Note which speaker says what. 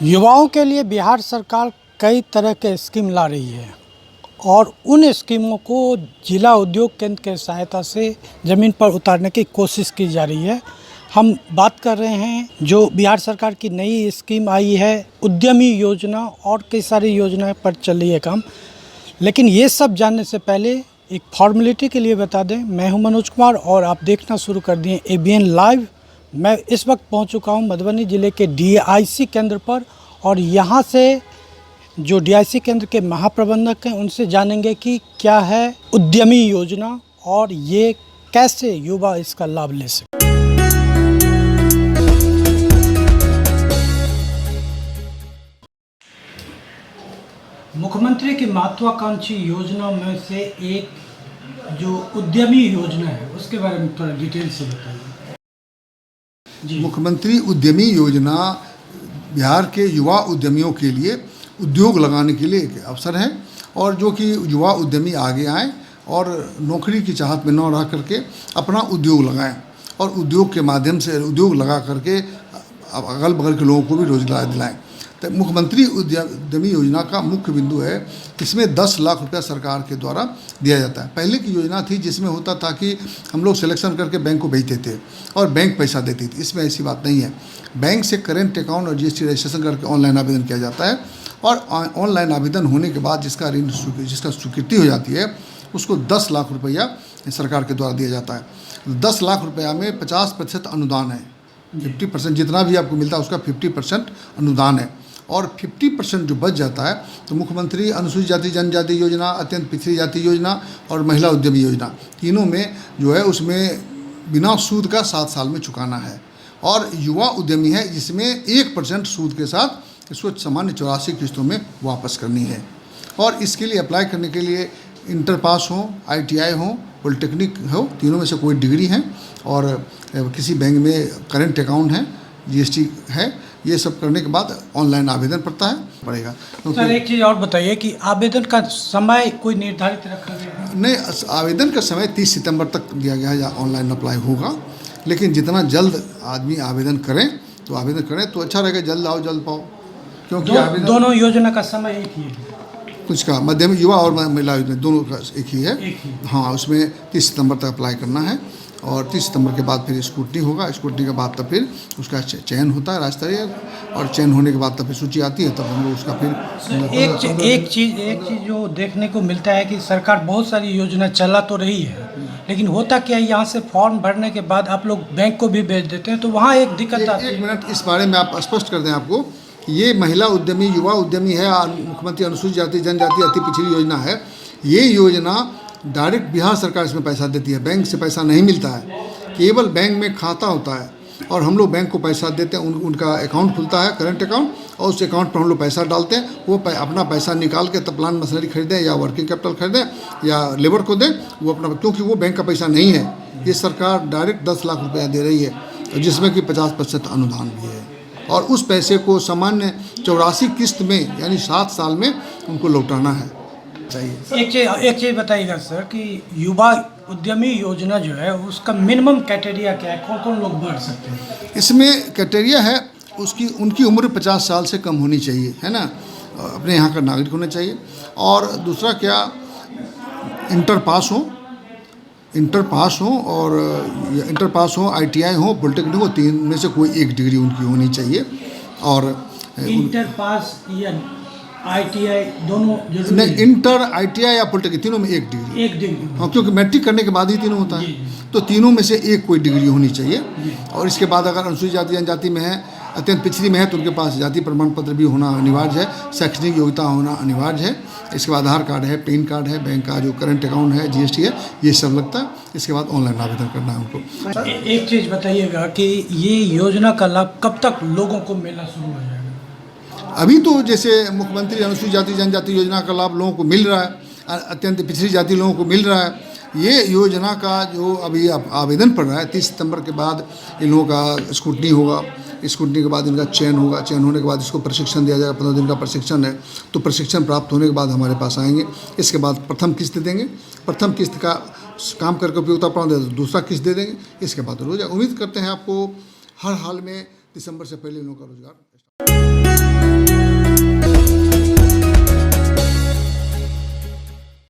Speaker 1: युवाओं के लिए बिहार सरकार कई तरह के स्कीम ला रही है और उन स्कीमों को जिला उद्योग केंद्र के सहायता से ज़मीन पर उतारने की कोशिश की जा रही है। हम बात कर रहे हैं जो बिहार सरकार की नई स्कीम आई है उद्यमी योजना और कई सारी योजनाएं पर चल रही है काम। लेकिन ये सब जानने से पहले एक फॉर्मेलिटी के लिए बता दें, मैं हूं मनोज कुमार और आप देखना शुरू कर दिए ABN लाइव। मैं इस वक्त पहुंच चुका हूं मधुबनी ज़िले के DIC केंद्र पर और यहां से जो DIC केंद्र के महाप्रबंधक हैं उनसे जानेंगे कि क्या है उद्यमी योजना और ये कैसे युवा इसका लाभ ले सकें। मुख्यमंत्री की महत्वाकांक्षी योजना में से एक जो उद्यमी योजना है उसके बारे में थोड़ा डिटेल से बताइए। जी,
Speaker 2: मुख्यमंत्री उद्यमी योजना बिहार के युवा उद्यमियों के लिए उद्योग लगाने के लिए एक अवसर है और जो कि युवा उद्यमी आगे आएँ और नौकरी की चाहत में न रह करके अपना उद्योग लगाएं और उद्योग के माध्यम से उद्योग लगा करके अगल बगल के लोगों को भी रोजगार दिलाएं। तो मुख्यमंत्री उद्यमी योजना का मुख्य बिंदु है, इसमें 10 लाख रुपया सरकार के द्वारा दिया जाता है। पहले की योजना थी जिसमें होता था कि हम लोग सिलेक्शन करके बैंक को भेजते थे और बैंक पैसा देती थी। इसमें ऐसी बात नहीं है। बैंक से करेंट अकाउंट और GST रजिस्ट्रेशन करके ऑनलाइन आवेदन किया जाता है और ऑनलाइन आवेदन होने के बाद जिसका स्वीकृति हो जाती है उसको 10 लाख रुपया सरकार के द्वारा दिया जाता है। 10 लाख रुपया में 50% अनुदान है। 50% जितना भी आपको मिलता है उसका 50% अनुदान है और 50% जो बच जाता है तो मुख्यमंत्री अनुसूचित जाति जनजाति योजना, अत्यंत पिछड़ी जाति योजना और महिला उद्यमी योजना तीनों में जो है उसमें बिना सूद का 7 साल में चुकाना है। और युवा उद्यमी है जिसमें 1% सूद के साथ इसको सामान्य 84 किस्तों में वापस करनी है। और इसके लिए अप्लाई करने के लिए इंटर पास हो, ITI हो, पॉलिटेक्निक हो, तीनों में से कोई डिग्री है और किसी बैंक में करेंट अकाउंट है, GST है। ये सब करने के बाद ऑनलाइन आवेदन पड़ेगा।
Speaker 1: सर एक चीज़ और बताइए कि आवेदन का समय कोई निर्धारित रखा गया है?
Speaker 2: नहीं, आवेदन का समय 30 सितंबर तक दिया गया है या ऑनलाइन अप्लाई होगा। लेकिन जितना जल्द आदमी आवेदन करें तो अच्छा रहेगा। जल्द आओ जल्द पाओ, क्योंकि
Speaker 1: दोनों योजना का समय एक ही है।
Speaker 2: कुछ का मध्यम युवा और महिला योजना दोनों का एक ही है। हाँ, उसमें 30 सितंबर तक अप्लाई करना है और 30 सितंबर के बाद फिर स्क्रूटनी होगा। स्क्रूटनी के बाद तब फिर उसका चयन होता है राज्य और चयन होने के बाद तब फिर सूची आती है, तब हम लोग उसका फिर
Speaker 1: एक चीज़ जो देखने को मिलता है कि सरकार बहुत सारी योजना चला तो रही है, लेकिन होता क्या है यहाँ से फॉर्म भरने के बाद आप लोग बैंक को भी भेज देते हैं तो वहाँ एक दिक्कत आती है।
Speaker 2: 1 मिनट इस बारे में आप स्पष्ट कर दें। आपको ये महिला उद्यमी युवा उद्यमी है, मुख्यमंत्री अनुसूचित जाति जनजाति अति पिछड़ी योजना है। ये योजना डायरेक्ट बिहार सरकार इसमें पैसा देती है, बैंक से पैसा नहीं मिलता है। केवल बैंक में खाता होता है और हम लोग बैंक को पैसा देते हैं। उनका अकाउंट खुलता है, करंट अकाउंट, और उस अकाउंट पर हम लोग पैसा डालते हैं। वो अपना पैसा निकाल के तब प्लांट मशीनरी खरीदें या वर्किंग कैपिटल खरीदें या लेबर को दें, वो अपना, क्योंकि वो बैंक का पैसा नहीं है। ये सरकार डायरेक्ट 10 लाख रुपया दे रही है जिसमें कि 50% अनुदान भी है और उस पैसे को सामान्य 84 किस्त में यानी 7 साल में उनको लौटाना है।
Speaker 1: एक चीज़ बताइएगा सर कि युवा उद्यमी योजना जो है उसका मिनिमम क्राइटेरिया क्या है, कौन कौन लोग बढ़ सकते हैं?
Speaker 2: इसमें क्राइटेरिया है उनकी उम्र 50 साल से कम होनी चाहिए, है ना, अपने यहाँ का नागरिक होना चाहिए। और दूसरा क्या, इंटर पास हो, ITI हो, पॉलिटेक्निक हो, 3 में से कोई एक डिग्री उनकी होनी चाहिए। और
Speaker 1: इंटर पास या ITI दोनों जरूरी
Speaker 2: नहीं, इंटर ITI या पॉलिटेक्निक तीनों में एक डिग्री। हाँ, क्योंकि मैट्रिक करने के बाद ही तीनों होता है। तो तीनों में से एक कोई डिग्री होनी चाहिए। और इसके बाद अगर अनुसूचित जाति जनजाति में है, अत्यंत पिछड़ी में है तो उनके पास जाति प्रमाण पत्र भी होना अनिवार्य है, शैक्षणिक योग्यता होना अनिवार्य है। इसके बाद आधार कार्ड है, पैन कार्ड है, बैंक का जो करंट अकाउंट है, GST है, ये सब लगता है। इसके बाद ऑनलाइन आवेदन करना है उनको।
Speaker 1: एक चीज़ बताइएगा कि ये योजना का लाभ कब तक लोगों को मिलना शुरू हो जाएगा?
Speaker 2: अभी तो जैसे मुख्यमंत्री अनुसूचित जाति जनजाति योजना का लाभ लोगों को मिल रहा है, अत्यंत पिछड़ी जाति लोगों को मिल रहा है। ये योजना का जो अभी आवेदन पड़ रहा है, 30 सितंबर के बाद इन लोगों का स्क्रूटनी होगा। स्क्रूटनी के बाद इनका चयन होगा। चयन होने के बाद इसको प्रशिक्षण दिया जाएगा। 15 दिन का प्रशिक्षण है। तो प्रशिक्षण प्राप्त होने के बाद हमारे पास आएंगे। इसके बाद प्रथम किस्त देंगे। प्रथम किस्त का काम करके उपयोगिता प्रमाण दे, दूसरा किस्त दे देंगे। इसके बाद रोज़ उम्मीद करते हैं आपको हर हाल में दिसंबर से पहले इन लोगों का रोजगार